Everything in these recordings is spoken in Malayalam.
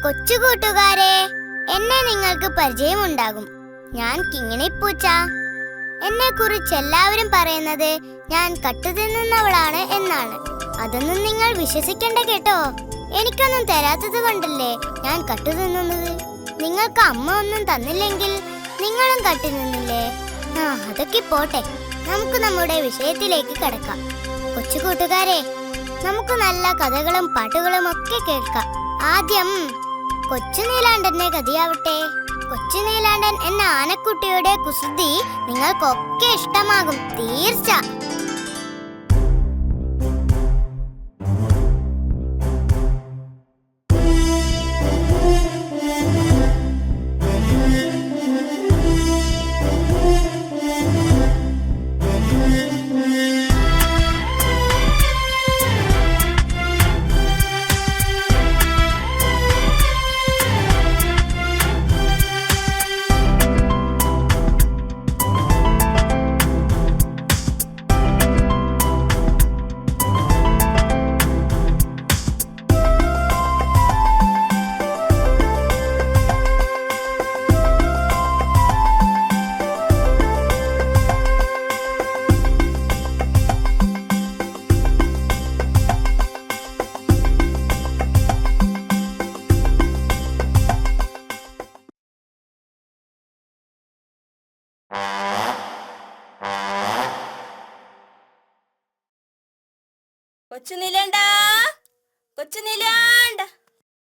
കൊച്ചു കൂട്ടുകാരെ, എന്നെ നിങ്ങൾക്ക് പരിചയമുണ്ടാകും. ഞാൻ കിങ്ങിണിപ്പൂച്ച. എന്നെ കുറിച്ച് എല്ലാവരും പറയുന്നത് ഞാൻ കട്ടുതിന്നുന്നവളാണ് എന്നാണ്. അതൊന്നും നിങ്ങൾ വിശ്വസിക്കണ്ട കേട്ടോ. എനിക്കൊന്നും തരാത്തത് കൊണ്ടല്ലേ ഞാൻ കട്ടുതിന്നുന്നത്. നിങ്ങൾക്ക് അമ്മ ഒന്നും തന്നില്ലെങ്കിൽ നിങ്ങളും കട്ടുതിന്നില്ലേ? അതൊക്കെ പോട്ടെ, നമുക്ക് നമ്മുടെ വിഷയത്തിലേക്ക് കടക്കാം. കൊച്ചു കൂട്ടുകാരെ, നമുക്ക് നല്ല കഥകളും പാട്ടുകളും ഒക്കെ കേൾക്കാം. ആദ്യം കൊച്ചു നീലാണ്ടന്റെ കഥയാവട്ടെ. കൊച്ചു നീലാണ്ടൻ എന്ന ആനക്കുട്ടിയുടെ കുസൃതി നിങ്ങൾക്കൊക്കെ ഇഷ്ടമാകും, തീർച്ച.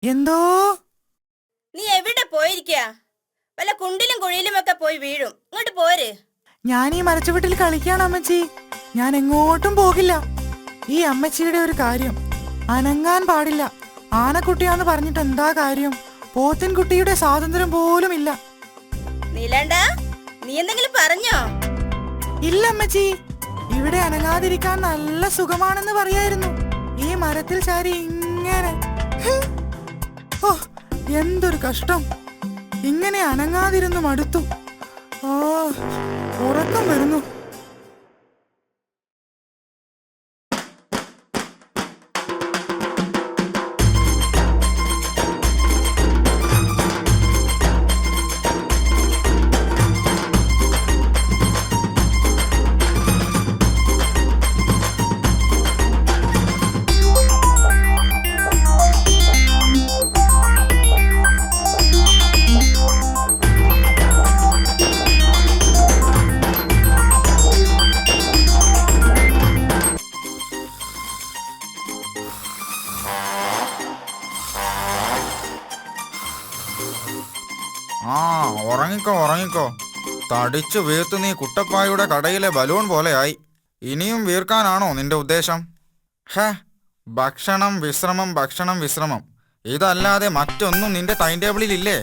എന്തോ നീ എവിടെ പോയിരിക്കാ? വല്ല കുണ്ടിലും കുഴിയിലും ഒക്കെ പോയി വീഴും. ഇങ്ങോട്ട് പോര്. ഞാൻ ഈ മരച്ചുവട്ടിൽ കളിക്കാണ് അമ്മച്ചി. ഞാൻ എങ്ങോട്ടും പോകില്ല. ഈ അമ്മച്ചിയുടെ ഒരു കാര്യം, അനങ്ങാൻ പാടില്ല. ആനക്കുട്ടിയാന്ന് പറഞ്ഞിട്ട് എന്താ കാര്യം? പോത്തിൻകുട്ടിയുടെ സ്വാതന്ത്ര്യം പോലും ഇല്ല. നീലാണ്ട, നീ എന്തെങ്കിലും പറഞ്ഞോ? ഇല്ല അമ്മച്ചി, ഇവിടെ അനങ്ങാതിരിക്കാൻ നല്ല സുഖമാണെന്ന് പറയായിരുന്നു. ഈ മരത്തിൽ ചാരി ഇങ്ങനെ. ഓ, എന്തൊരു കഷ്ടം. ഇങ്ങനെ അനങ്ങാതിരുന്നു മടുത്തു. ഉറക്കം വരുന്നു. ഉറങ്ങിക്കോ. തടിച്ചു വീർത്ത് നീ കുട്ടപ്പായുടെ കടയിലെ ബലൂൺ പോലെയായി. ഇനിയും വീർക്കാനാണോ നിന്റെ ഉദ്ദേശം? ഭക്ഷണം വിശ്രമം ഇതല്ലാതെ മറ്റൊന്നും നിന്റെ ടൈം ടേബിളിൽ ഇല്ലേ?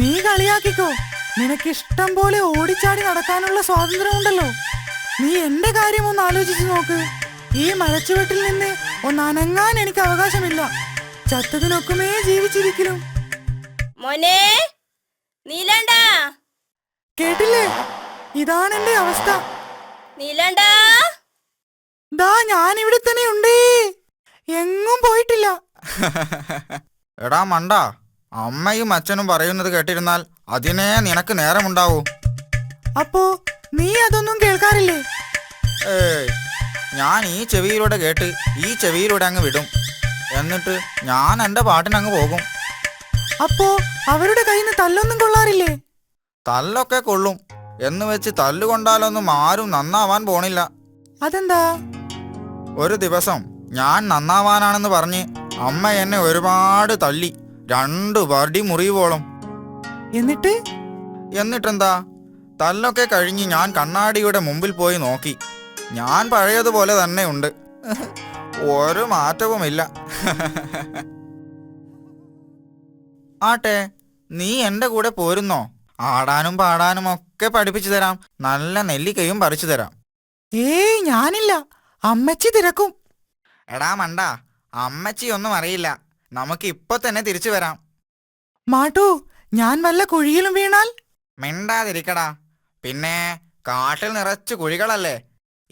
നീ കളിയാക്കിക്കോ. നിനക്കിഷ്ടം പോലെ ഓടിച്ചാടി നടക്കാനുള്ള സ്വാതന്ത്ര്യമുണ്ടല്ലോ. നീ എന്റെ കാര്യം ഒന്ന് ആലോചിച്ചു നോക്ക്. ഈ മരച്ചുവട്ടിൽ നിന്ന് ഒന്ന് അനങ്ങാൻ എനിക്ക് അവകാശമില്ല. ചത്തതിനൊക്കുമേ ജീവിച്ചിരിക്കലും. മോനെ നീലാണ്ടാ, കേട്ടില്ലേ? ഇതാണ് എന്റെ അവസ്ഥ. നീലാണ്ടാ, ദാ ഞാൻ ഇവിടെ തന്നെ ഉണ്ടേ, എങ്ങും പോയിട്ടില്ല. എടാ മണ്ട, അമ്മയും അച്ഛനും പറയുന്നത് കേട്ടിരുന്നാൽ അതിനേ നിനക്ക് നേരമുണ്ടാവൂ. അപ്പോ നീ അതൊന്നും കേൾക്കാറില്ലേ? ഞാൻ ഈ ചെവിയിലൂടെ കേട്ട് ഈ ചെവിയിലൂടെ അങ്ങ് വിടും. എന്നിട്ട് ഞാൻ എന്റെ പാട്ടിനങ്ങ് പോകും. അപ്പോ അവരുടെ കയ്യിൽ നിന്ന് തല്ലൊന്നും കൊള്ളാറില്ലേ? തല്ലൊക്കെ കൊള്ളും എന്ന് വെച്ച് തല്ലുകൊണ്ടാലൊന്നും ആരും നന്നാവാൻ പോണില്ല. അതെന്താ? ഒരു ദിവസം ഞാൻ നന്നാവാനാണെന്ന് പറഞ്ഞ് അമ്മ എന്നെ ഒരുപാട് തല്ലി, 2 വടി മുറിവോളം. എന്നിട്ടെന്താ? തല്ലൊക്കെ കഴിഞ്ഞ് ഞാൻ കണ്ണാടിയുടെ മുമ്പിൽ പോയി നോക്കി. ഞാൻ പഴയതുപോലെ തന്നെ ഉണ്ട്, ഒരു മാറ്റവുമില്ല. ആട്ടെ, നീ എന്റെ കൂടെ പോരുന്നോ? ആടാനും പാടാനും ഒക്കെ പഠിപ്പിച്ചു തരാം. നല്ല നെല്ലിക്കയും പറിച്ചു തരാം. ഞാനില്ല, അമ്മച്ചി തിരക്കും. എടാ മണ്ട, അമ്മച്ചി ഒന്നും അറിയില്ല. നമുക്ക് ഇപ്പൊ തന്നെ തിരിച്ചു വരാം. മാട്ടു, ഞാൻ വല്ല കുഴിയിലും വീണാൽ? മിണ്ടാതിരിക്കടാ. പിന്നെ കാട്ടിൽ നിറച്ചു കുഴികളല്ലേ.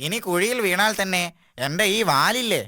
ഇനി കുഴിയിൽ വീണാൽ തന്നെ എന്റെ ഈ വാലില്ലേ.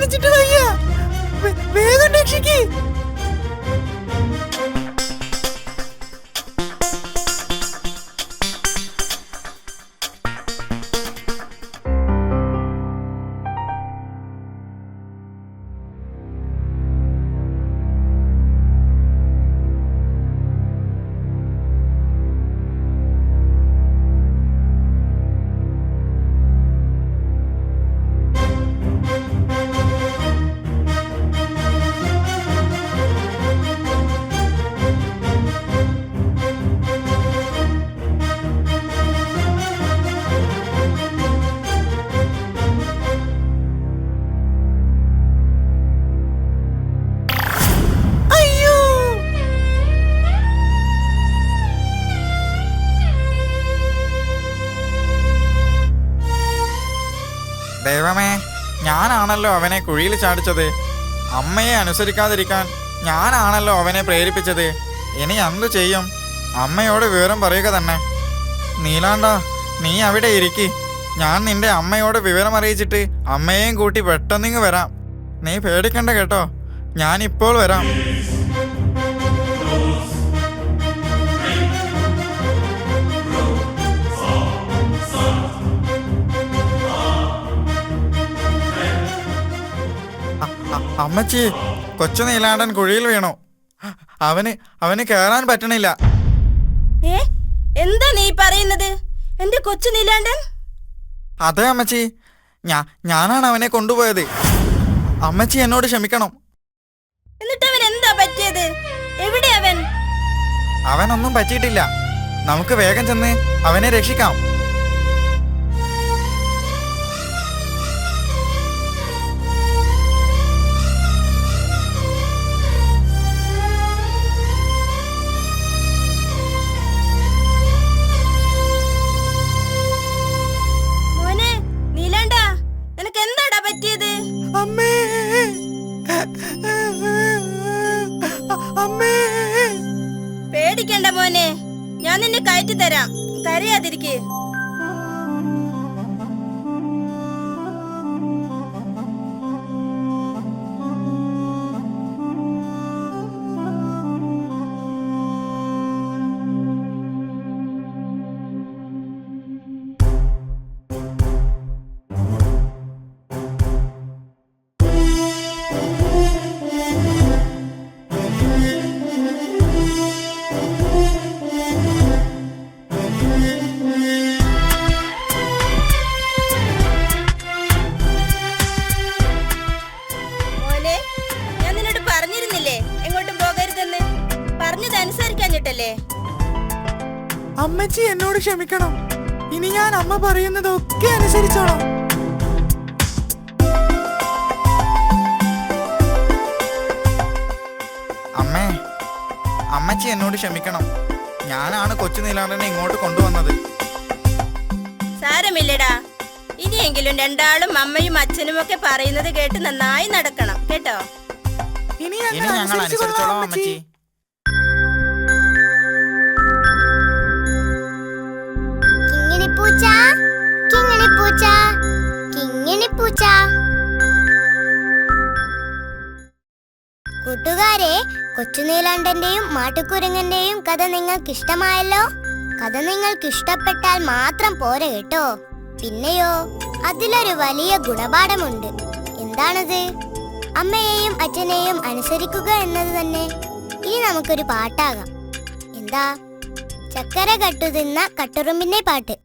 വേദനിച്ചിട്ട് വയ്യ. വേഗം രക്ഷിക്ക്. ദൈവമേ, ഞാനാണല്ലോ അവനെ കുഴിയിൽ ചാടിച്ചത്. അമ്മയെ അനുസരിക്കാതിരിക്കാൻ ഞാനാണല്ലോ അവനെ പ്രേരിപ്പിച്ചത്. ഇനി എന്തു ചെയ്യും? അമ്മയോട് വിവരം പറയുക തന്നെ. നീലാണ്ട, നീ അവിടെ ഇരിക്കി. ഞാൻ നിന്റെ അമ്മയോട് വിവരം അറിയിച്ചിട്ട് അമ്മയെയും കൂട്ടി പെട്ടെന്നിങ്ങ് വരാം. നീ പേടിക്കണ്ട കേട്ടോ, ഞാനിപ്പോൾ വരാം. അമ്മച്ചി, കൊച്ചു നീലാണ്ടൻ കുഴിയിൽ വീണു. അവന് കേറാൻ പറ്റണില്ല. എന്താ നീ പറയുന്നത്? എന്റെ കൊച്ചു നീലാണ്ടൻ? അതെ അമ്മച്ചി, ഞാനാണ് അവനെ കൊണ്ടുപോയത്. അമ്മച്ചി എന്നോട് ക്ഷമിക്കണം. എന്നിട്ട് അവൻ എന്താ പറ്റിയത്? എവിടെ അവൻ? അവനൊന്നും പറ്റിയിട്ടില്ല. നമുക്ക് വേഗം ചെന്ന് അവനെ രക്ഷിക്കാം. പേടിക്കണ്ട മോനെ, ഞാൻ നിന്നെ കയറ്റി തരാം. കരയാതിരിക്കേ. അമ്മച്ചി എന്നോട് ക്ഷമിക്കണം. ഇനി ഞാൻ അമ്മ പറയുന്നതൊക്കെ അനുസരിച്ചോളാം. അമ്മേ, അമ്മച്ചി എന്നോട് ക്ഷമിക്കണം. ഞാനാണ് കൊച്ചു നീലാണ്ടനെ ഇങ്ങോട്ട് കൊണ്ടുവന്നത്. സാരമില്ലടാ, ഇനിയെങ്കിലും രണ്ടാളും അമ്മയും അച്ഛനും ഒക്കെ പറയുന്നത് കേട്ട് നന്നായി നടക്കണം കേട്ടോ. ഇനി ഞങ്ങൾ അനുസരിച്ചോളാം അമ്മച്ചി. കൂട്ടുകാരെ, കൊച്ചുനീലാണ്ടന്റെയും മാട്ടുകുരങ്ങന്റെയും കഥ നിങ്ങൾക്ക് ഇഷ്ടമായല്ലോ. കഥ നിങ്ങൾക്ക് ഇഷ്ടപ്പെട്ടാൽ മാത്രം പോരെ കേട്ടോ. പിന്നെയോ, അതിലൊരു വലിയ ഗുണപാഠമുണ്ട്. എന്താണത്? അമ്മയെയും അച്ഛനെയും അനുസരിക്കുക എന്നത് തന്നെ. ഇനി നമുക്കൊരു പാട്ടാകാം. എന്താ? ചക്കര കട്ടുതിന്ന കട്ടുറുമ്പിന്റെ പാട്ട്.